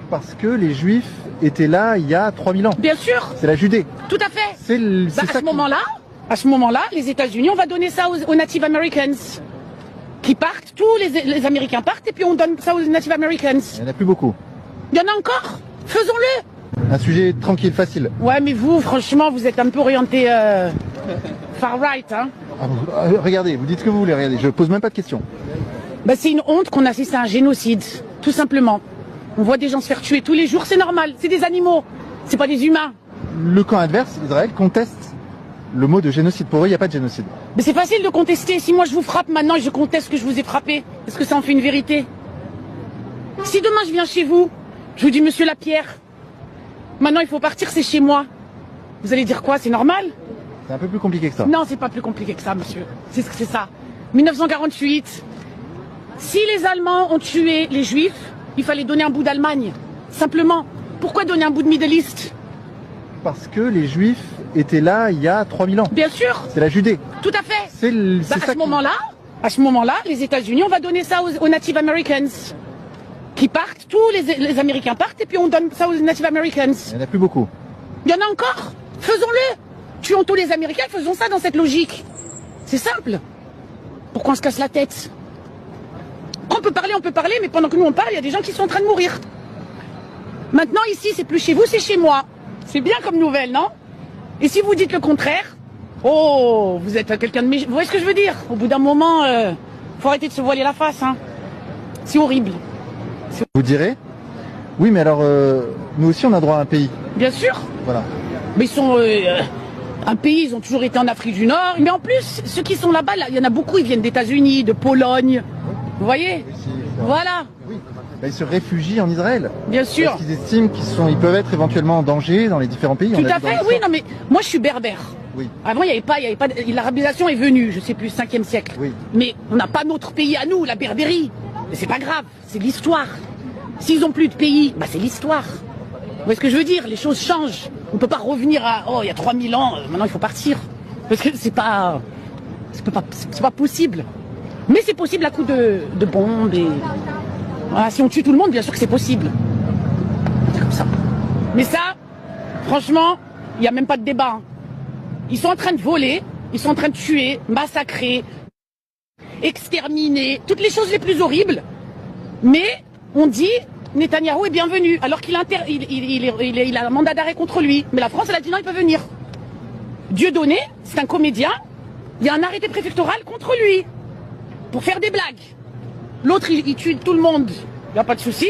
Parce que les Juifs étaient là il y a 3000 ans. Bien sûr. C'est la Judée. Tout à fait. C'est À ce moment-là, les États-Unis, on va donner ça aux Native Americans. Qui partent, tous les Américains partent, et puis on donne ça aux Native Americans. Il n'y en a plus beaucoup. Il y en a encore. Faisons-le. Un sujet tranquille, facile. Ouais, mais vous, franchement, vous êtes un peu orienté far right, hein. Regardez, vous dites ce que vous voulez, regardez, je pose même pas de questions. Bah, c'est une honte qu'on assiste à un génocide, tout simplement. On voit des gens se faire tuer tous les jours, c'est normal, c'est des animaux, c'est pas des humains. Le camp adverse, Israël, conteste le mot de génocide. Pour eux, il n'y a pas de génocide. Mais c'est facile de contester. Si moi je vous frappe maintenant et je conteste que je vous ai frappé, est-ce que ça en fait une vérité? Si demain je viens chez vous, je vous dis monsieur Lapierre, maintenant il faut partir, c'est chez moi. Vous allez dire quoi? C'est normal? C'est un peu plus compliqué que ça. Non, c'est pas plus compliqué que ça, monsieur. C'est ça. 1948. Si les Allemands ont tué les Juifs, il fallait donner un bout d'Allemagne. Simplement. Pourquoi donner un bout de Middle East? Parce que les Juifs étaient là il y a 3000 ans. Bien sûr. C'est la Judée. Tout à fait. À ce moment-là, les États-Unis, on va donner ça aux Native Americans. Qui partent, tous les Américains partent, et puis on donne ça aux Native Americans. Il n'y en a plus beaucoup. Il y en a encore. Faisons-le. Tuons tous les Américains, faisons ça dans cette logique. C'est simple. Pourquoi on se casse la tête? On peut parler, mais pendant que nous on parle, il y a des gens qui sont en train de mourir. Maintenant ici, c'est plus chez vous, c'est chez moi. C'est bien comme nouvelle, non? Et si vous dites le contraire, oh, vous êtes quelqu'un de méchant. Vous voyez ce que je veux dire? Au bout d'un moment, faut arrêter de se voiler la face, hein. C'est horrible. Vous direz? Oui, mais alors, nous aussi on a droit à un pays. Bien sûr. Voilà. Mais ils sont... un pays, ils ont toujours été en Afrique du Nord. Mais en plus, ceux qui sont là-bas, il y en a beaucoup, ils viennent des États-Unis, de Pologne. Vous voyez? Voilà. Oui. Bah, ils se réfugient en Israël. Bien sûr. Parce qu'ils estiment qu'ils peuvent être éventuellement en danger dans les différents pays. Tout à fait, oui, non mais moi je suis berbère. Oui. Avant il n'y avait pas, l'arabisation est venue, je sais plus, 5e siècle. Oui. Mais on n'a pas notre pays à nous, la Berbérie. Mais c'est pas grave, c'est l'histoire. S'ils ont plus de pays, bah c'est l'histoire. Vous voyez ce que je veux dire? Les choses changent. On peut pas revenir à, oh, il y a 3000 ans, maintenant il faut partir. Parce que c'est pas possible. Mais c'est possible à coup de bombes et... Voilà, si on tue tout le monde, bien sûr que c'est possible. C'est comme ça. Mais ça, franchement, il n'y a même pas de débat. Ils sont en train de voler, ils sont en train de tuer, massacrer, exterminer, toutes les choses les plus horribles. Mais on dit, Netanyahou est bienvenu, alors qu'il il a un mandat d'arrêt contre lui. Mais la France, elle a dit non, il peut venir. Dieudonné, c'est un comédien, il y a un arrêté préfectoral contre lui. Pour faire des blagues. L'autre, il tue tout le monde. Il n'y a pas de souci.